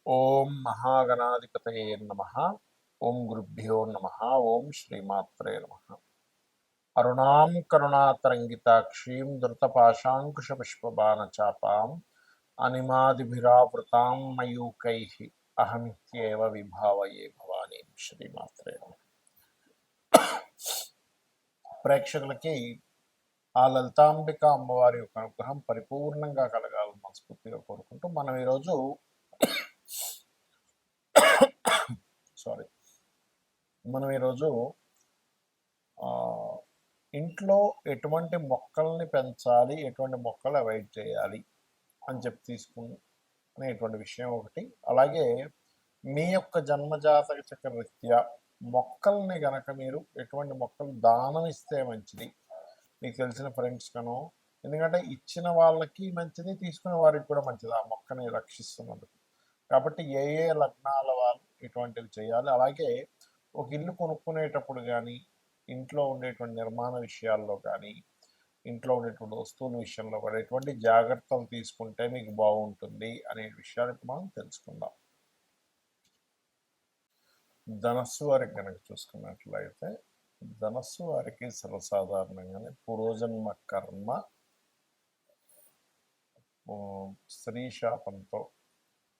ఓం మహాగణాధిపతయే నమ. ఓం గురుభ్యో నమ. ఓం శ్రీమాత్రే నమ. అరుణాం కరుణాతరంగితాక్షీం ధృతపాశాంకుశపుష్పబాణచాపాం అనిమాదిభిరావృతాం మయూకై అహమిత్యేవ విభావయే భవానీ. శ్రీమాత్రే నమ. ప్రేక్షకులకి ఆ లలితాంబిక అమ్మవారి యొక్క అనుగ్రహం పరిపూర్ణంగా కలగాలని మనస్ఫూర్తిగా కోరుకుంటూ మనం ఈరోజు ఇంట్లో ఎటువంటి మొక్కల్ని పెంచాలి, ఎటువంటి మొక్కలు అవాయిడ్ చేయాలి అని చెప్పి తీసుకునేటువంటి విషయం ఒకటి. అలాగే మీ యొక్క జన్మజాతక చక్ర రీత్యా మొక్కల్ని గనక మీరు ఎటువంటి మొక్కలు దానం ఇస్తే మంచిది, మీకు తెలిసిన ఫ్రెండ్స్ కనో, ఎందుకంటే ఇచ్చిన వాళ్ళకి మంచిది, తీసుకునే వారికి కూడా మంచిది ఆ మొక్కని రక్షిస్తున్నందుకు. కాబట్టి ఏ ఏ లగ్నాల వాళ్ళు ఇటువంటివి చేయాలి. అలాగే ఒక ఇల్లు కొనుక్కునేటప్పుడు కానీ, ఇంట్లో ఉండేటువంటి నిర్మాణ విషయాల్లో కానీ, ఇంట్లో ఉండేటువంటి వస్తువుల విషయంలో కూడా ఎటువంటి జాగ్రత్తలు తీసుకుంటే మీకు బాగుంటుంది అనే విషయాన్ని మనం తెలుసుకుందాం. ధనస్సు వారికి కనుక చూసుకున్నట్లయితే, ధనస్సు వారికి సర్వసాధారణంగానే పూర్వజన్మ కర్మ స్త్రీ శాపంతో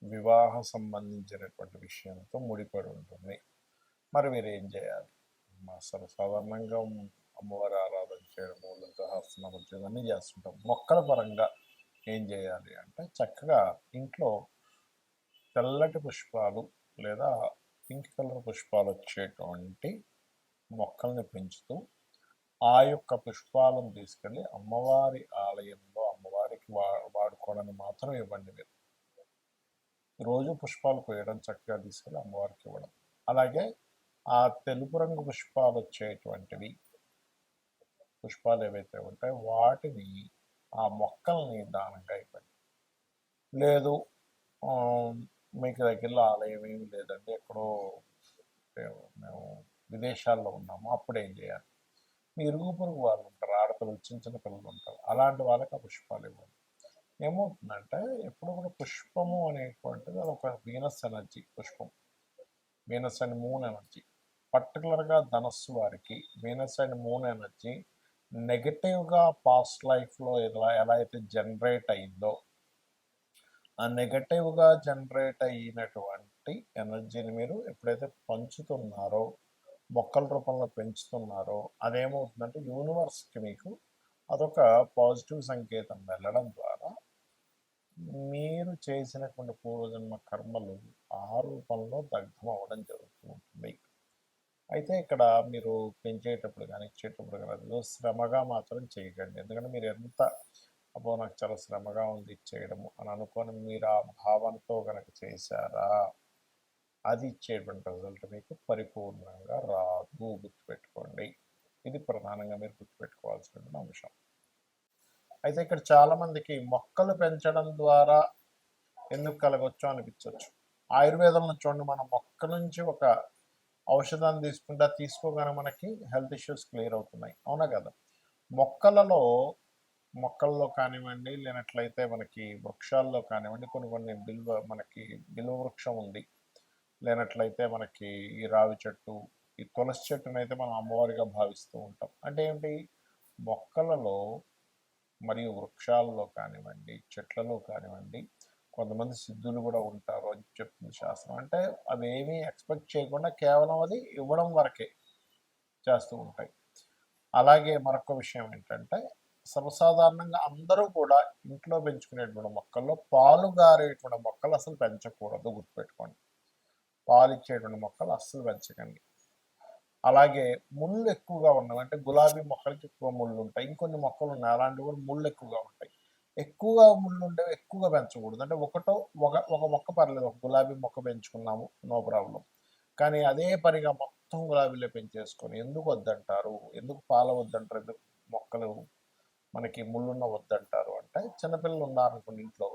వివాహ సంబంధించినటువంటి విషయంతో ముడిపడి ఉంటుంది. మరి మీరు ఏం చేయాలి? సర్వసాధారణంగా అమ్మవారి ఆరాధన చేయడము, లలితాసనాలు చేయడం అన్నీ చేస్తుంటాం. మొక్కల పరంగా ఏం చేయాలి అంటే, చక్కగా ఇంట్లో తెల్లటి పుష్పాలు లేదా పింక్ కలర్ పుష్పాలు వచ్చేటువంటి మొక్కల్ని పెంచుతూ ఆ యొక్క పుష్పాలను తీసుకెళ్ళి అమ్మవారి ఆలయంలో అమ్మవారికి వాడుకోవడానికి మాత్రం ఇవ్వండి. మీరు రోజు పుష్పాలు కోయడం, చక్కగా తీసుకెళ్ళి అమ్మవారికి ఇవ్వడం. అలాగే ఆ తెలుపు రంగు పుష్పాలు వచ్చేటువంటివి పుష్పాలు ఏవైతే ఉంటాయో వాటిని ఆ మొక్కల్ని దానంగా ఇవ్వండి. లేదు మీకు దగ్గరలో ఆలయం ఏమి లేదండి, ఎక్కడో మేము విదేశాల్లో ఉన్నాము, అప్పుడు ఏం చేయాలి? మీ ఇరుగు పొరుగు వాళ్ళు ఉంటారు, ఆడపిల్లలు, చిన్న చిన్న పిల్లలు ఉంటారు, అలాంటి వాళ్ళకి ఆ పుష్పాలు ఇవ్వండి. ఏమవుతుందంటే ఎప్పుడు కూడా పుష్పము అనేటువంటిది అది ఒక వీనస్ ఎనర్జీ. పుష్పం వీనస్ అండ్ మూన్ ఎనర్జీ. పర్టికులర్గా ధనస్సు వారికి వీనస్ అండ్ మూన్ ఎనర్జీ నెగటివ్గా పాస్ట్ లైఫ్లో ఎలా అయితే జనరేట్ అయిందో, ఆ నెగటివ్గా జనరేట్ అయినటువంటి ఎనర్జీని మీరు ఎప్పుడైతే పంచుతున్నారో, మొక్కల రూపంలో పెంచుతున్నారో, అదేమవుతుందంటే యూనివర్స్కి మీకు అదొక పాజిటివ్ సంకేతం వెళ్ళడం ద్వారా మీరు చేసినటువంటి పూర్వజన్మ కర్మలు ఆ రూపంలో దగ్ధం అవ్వడం జరుగుతూ ఉంటుంది. అయితే ఇక్కడ మీరు పెంచేటప్పుడు కానీ, ఇచ్చేటప్పుడు కానీ అది శ్రమగా మాత్రం చేయకండి. ఎందుకంటే మీరు ఎంత అబ్బో నాకు చాలా శ్రమగా ఉంది ఇచ్చేయడము అని అనుకొని మీరు ఆ భావనతో కనుక చేశారా, అది ఇచ్చేటువంటి రిజల్ట్ మీకు పరిపూర్ణంగా రాదు. గుర్తుపెట్టుకోండి. ఇది ప్రధానంగా మీరు గుర్తుపెట్టుకోవాల్సినటువంటి అంశం. అయితే ఇక్కడ చాలామందికి మొక్కలు పెంచడం ద్వారా ఎందుకు కలగొచ్చు అనిపించవచ్చు. ఆయుర్వేదంలో చూడండి, మన మొక్క నుంచి ఒక ఔషధాన్ని తీసుకుంటే తీసుకోగానే మనకి హెల్త్ ఇష్యూస్ క్లియర్ అవుతున్నాయి, అవునా కదా? మొక్కల్లో కానివ్వండి, లేనట్లయితే మనకి వృక్షాల్లో కానివ్వండి, కొన్ని మనకి బిల్వ వృక్షం ఉంది, లేనట్లయితే మనకి ఈ రావి చెట్టు, ఈ తులసి చెట్టును అయితే మనం అమ్మవారిగా భావిస్తూ ఉంటాం. అంటే ఏంటి? మొక్కలలో మరియు వృక్షాల్లో కానివ్వండి, చెట్లలో కానివ్వండి, కొంతమంది సిద్ధులు కూడా ఉంటారు అని చెప్తుంది శాస్త్రం. అంటే అవి ఏమీ ఎక్స్పెక్ట్ చేయకుండా కేవలం అది ఇవ్వడం వరకే చేస్తూ ఉంటాయి. అలాగే మరొక విషయం ఏంటంటే, సర్వసాధారణంగా అందరూ కూడా ఇంట్లో పెంచుకునేటువంటి మొక్కల్లో పాలు గారేటువంటి మొక్కలు అసలు పెంచకూడదు. గుర్తుపెట్టుకోండి. పాలు ఇచ్చేటువంటి మొక్కలు అస్సలు పెంచకండి. అలాగే ముళ్ళు ఎక్కువగా ఉన్నవి, అంటే గులాబీ మొక్కలకి ఎక్కువ ముళ్ళు ఉంటాయి, ఇంకొన్ని మొక్కలు ఉన్నాయి అలాంటివి కూడా ముళ్ళు ఎక్కువగా ఉంటాయి. ఎక్కువగా ముళ్ళు ఉండేవి ఎక్కువగా పెంచకూడదు. అంటే ఒక మొక్క పర్లేదు, ఒక గులాబీ మొక్క పెంచుకున్నాము, నో ప్రాబ్లం. కానీ అదే పనిగా మొత్తం గులాబీలే పెంచేసుకొని ఎందుకు వద్దంటారు? ఎందుకు పాల వద్దంటారు? ఎందుకు మొక్కలు మనకి ముళ్ళున్న వద్దంటారు అంటే, చిన్నపిల్లలు ఉన్నారనుకోండి ఇంట్లో,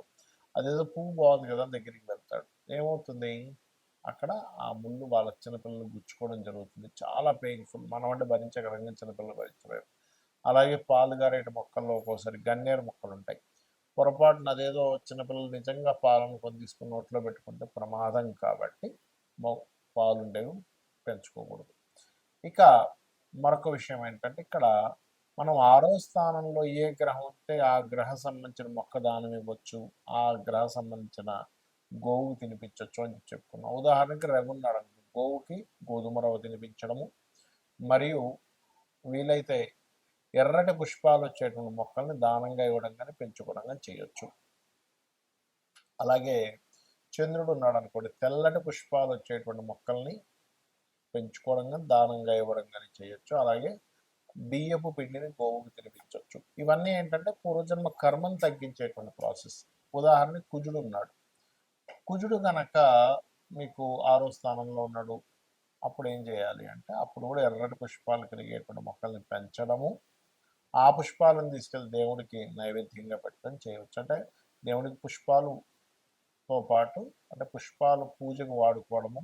అదేదో పువ్వు బాగుంది కదా దగ్గరికి వెళ్తాడు, ఏమవుతుంది? అక్కడ ఆ ముళ్ళు వాళ్ళ చిన్నపిల్లలు గుచ్చుకోవడం జరుగుతుంది. చాలా పెయిన్ఫుల్. మనం అంటే భరించగలం, చిన్నపిల్లలు భరించలేరు. అలాగే పాలు గారేటి మొక్కల్లో ఒక్కోసారి గన్నేరు మొక్కలు ఉంటాయి. పొరపాటున అదేదో చిన్నపిల్లలు నిజంగా పాలను కొని తీసుకుని నోట్లో పెట్టుకుంటే ప్రమాదం కాబట్టి పాలుండేవి పెంచుకోకూడదు. ఇక మరొక విషయం ఏంటంటే ఇక్కడ మనం 6వ స్థానంలో ఏ గ్రహం ఉంటే ఆ గ్రహ సంబంధించిన మొక్క దానం ఇవ్వచ్చు, ఆ గ్రహ సంబంధించిన గోవు తినిపించవచ్చు అని చెప్పుకున్నాం. ఉదాహరణకి రవి ఉన్నాడు, గోవుకి గోధుమ రవ్వ తినిపించడము, మరియు వీలైతే ఎర్రటి పుష్పాలు వచ్చేటువంటి మొక్కల్ని దానంగా ఇవ్వడం కానీ పెంచుకోవడం కానీ చేయొచ్చు. అలాగే చంద్రుడు ఉన్నాడు అనుకోండి, తెల్లటి పుష్పాలు వచ్చేటువంటి మొక్కల్ని పెంచుకోవడం కానీ దానంగా ఇవ్వడం కానీ చేయొచ్చు. అలాగే బియ్యపు పిండిని గోవుకు తినిపించవచ్చు. ఇవన్నీ ఏంటంటే పూర్వజన్మ కర్మను తగ్గించేటువంటి ప్రాసెస్. ఉదాహరణకి కుజుడు ఉన్నాడు, కుజుడు కనుక మీకు 6వ స్థానంలో ఉన్నాడు, అప్పుడు ఏం చేయాలి అంటే అప్పుడు కూడా ఎర్రటి పుష్పాలు కలిగేటువంటి మొక్కల్ని పెంచడము, ఆ పుష్పాలను తీసుకెళ్ళి దేవుడికి నైవేద్యంగా పెట్టడం చేయవచ్చు. అంటే దేవుడికి పుష్పాలుతో పాటు అంటే పుష్పాలు పూజకు వాడుకోవడము,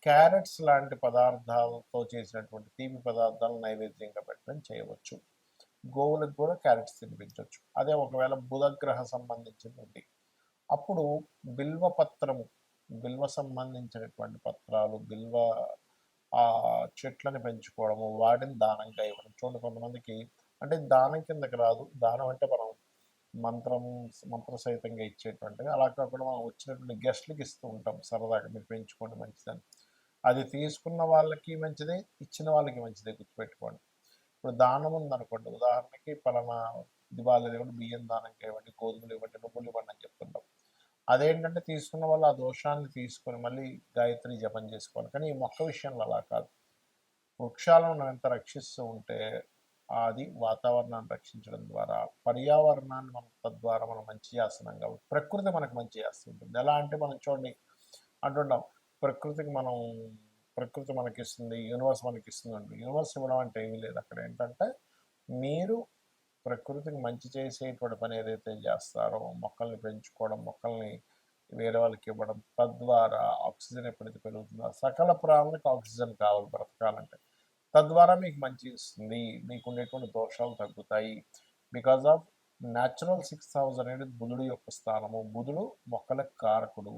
క్యారెట్స్ లాంటి పదార్థాలతో చేసినటువంటి తీపి పదార్థాలను నైవేద్యంగా పెట్టడం చేయవచ్చు. గోవులకు కూడా క్యారెట్స్ తినిపించవచ్చు. అదే ఒకవేళ బుధగ్రహ సంబంధించింది ఉంది, అప్పుడు బిల్వ పత్రము, బిల్వ సంబంధించినటువంటి పత్రాలు, బిల్వ చెట్లను పెంచుకోవడము, వాటిని దానంగా ఇవ్వడం. చూడండి కొంతమందికి అంటే దానం కిందకి రాదు, దానం అంటే మనం మంత్ర సహితంగా ఇచ్చేటువంటిది. అలా కాకుండా మనం వచ్చినటువంటి గెస్ట్లకి ఇస్తూ ఉంటాం సరదాగా, మీరు పెంచుకోండి మంచిదని. అది తీసుకున్న వాళ్ళకి మంచిదే, ఇచ్చిన వాళ్ళకి మంచిదే, గుర్తుపెట్టుకోండి. ఇప్పుడు దానం ఉందనుకోండి, ఉదాహరణకి పలానా దివాళీ ఇవ్వండి, బియ్యం దానంగా ఇవ్వండి, గోధుమలు ఇవ్వండి, నువ్వులు ఇవ్వండి అని చెప్తుంటాం. అదేంటంటే తీసుకున్న వాళ్ళు ఆ దోషాన్ని తీసుకొని మళ్ళీ గాయత్రి జపం చేసుకోవాలి. కానీ ఈ మొక్క విషయంలో అలా కాదు. వృక్షాలను మనం ఎంత రక్షిస్తూ ఉంటే అది వాతావరణాన్ని రక్షించడం ద్వారా, పర్యావరణాన్ని మనం తద్వారా మనం మంచి చేస్తున్నాం కాబట్టి ప్రకృతి మనకు మంచి చేస్తుంటుంది. ఎలా అంటే మనం చూడండి అంటుంటాం, ప్రకృతి మనకిస్తుంది, యూనివర్స్ మనకిస్తుంది అంటే యూనివర్స్ ఇవ్వడం అంటే ఏమీ లేదు. అక్కడ ఏంటంటే మీరు ప్రకృతికి మంచి చేసేటువంటి పని ఏదైతే చేస్తారో, మొక్కల్ని పెంచుకోవడం, మొక్కల్ని వేరే వాళ్ళకి ఇవ్వడం, తద్వారా ఆక్సిజన్ ఎప్పుడైతే పెరుగుతుందో సకల ప్రాణులకు ఆక్సిజన్ కావాలి బ్రతకాలంటే, తద్వారా మీకు మంచి ఇస్తుంది, మీకు ఉండేటువంటి దోషాలు తగ్గుతాయి. Because of natural 6th house అనేది బుధుడు యొక్క స్థానము. బుధుడు మొక్కలకు కారకుడు.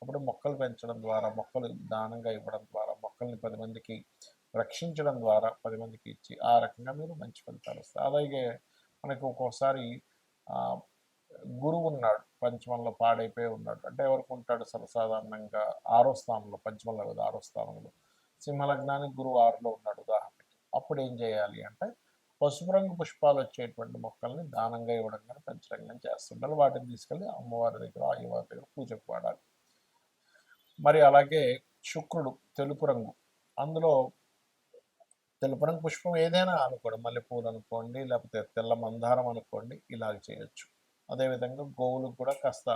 అప్పుడు మొక్కలు పెంచడం ద్వారా, మొక్కలు దానంగా ఇవ్వడం ద్వారా, మొక్కల్ని 10 మందికి రక్షించడం ద్వారా 10 మందికి ఇచ్చి ఆ రకంగా మీరు మంచి ఫలితాలు వస్తాయి. అలాగే మనకు ఒక్కోసారి గురువు ఉన్నాడు పంచమంలో పాడైపోయి ఉన్నాడు అంటే ఎవరికి ఉంటాడు, సర్వసాధారణంగా 6వ స్థానంలో, పంచమంలో కదా 6వ స్థానంలో, సింహలగ్నానికి గురువు 6లో ఉన్నాడు ఉదాహరణకి. అప్పుడు ఏం చేయాలి అంటే పసుపు రంగు పుష్పాలు వచ్చేటువంటి మొక్కల్ని దానంగా ఇవ్వడం కానీ పెంచడం కానీ చేస్తుంటారు. వాటిని తీసుకెళ్ళి అమ్మవారి దగ్గర, అయ్యవారి దగ్గర పూజకు వాడాలి. మరి అలాగే శుక్రుడు తెలుపు రంగు, అందులో తెలుపు రంగు పుష్పం ఏదైనా అనుకోండి, మల్లెపూలు అనుకోండి, లేకపోతే తెల్ల మందారం అనుకోండి, ఇలాగ చేయొచ్చు. అదేవిధంగా గోవులకు కూడా కాస్త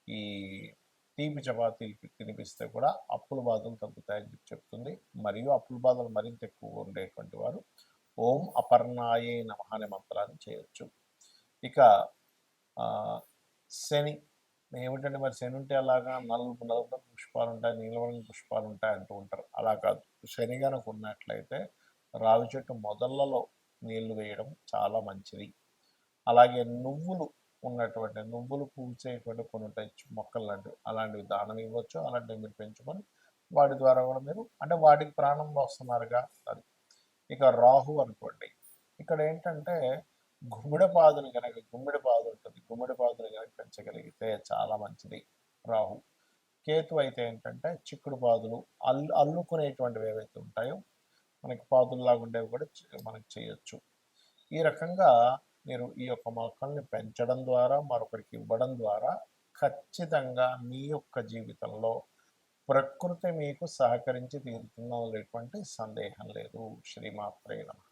ఈ తీపి చపాతీలు తినిపిస్తే కూడా అప్పుల బాధలు తగ్గుతాయని చెప్తుంది. మరియు అప్పుల బాధలు మరింత ఎక్కువగా ఉండేటువంటి వారు ఓం అపర్ణాయే నమః అనే మంత్రాన్ని చేయొచ్చు. ఇక శని ఏమిటంటే మరి శని ఉంటే అలాగా నలుపు పుష్పాలు ఉంటాయి, నీలవర్ణ పుష్పాలు ఉంటాయి అంటూ ఉంటారు. అలా కాదు, శని కనుక ఉన్నట్లయితే రావి చెట్టు మొదళ్లలో నీళ్లు వేయడం చాలా మంచిది. అలాగే నువ్వులు ఉన్నటువంటి, నువ్వులు పూసేటువంటి కొన్ని మొక్కలు లాంటివి, అలాంటివి దానం ఇవ్వచ్చు. అలాంటివి మీరు పెంచుకొని వాటి ద్వారా కూడా మీరు అంటే వాటికి ప్రాణం వస్తున్నారుగా అది. ఇక రాహు అనుకోండి, ఇక్కడ ఏంటంటే గుమ్మడి పాదులు ఉంటుంది, గుమ్మడి పాదులు కనుక పెంచగలిగితే చాలా మంచిది రాహు. కేతు అయితే ఏంటంటే చిక్కుడు పాదులు, అల్లుకునేటువంటివి ఏవైతే ఉంటాయో మనకి పాదుల్లాగా ఉండేవి కూడా మనకి చేయొచ్చు. ఈ రకంగా మీరు ఈ యొక్క మొక్కల్ని పెంచడం ద్వారా, మరొకరికి ఇవ్వడం ద్వారా ఖచ్చితంగా మీ యొక్క జీవితంలో ప్రకృతి మీకు సహకరించి తీరుతుందనేటువంటి సందేహం లేదు. శ్రీమాత్రే నమః.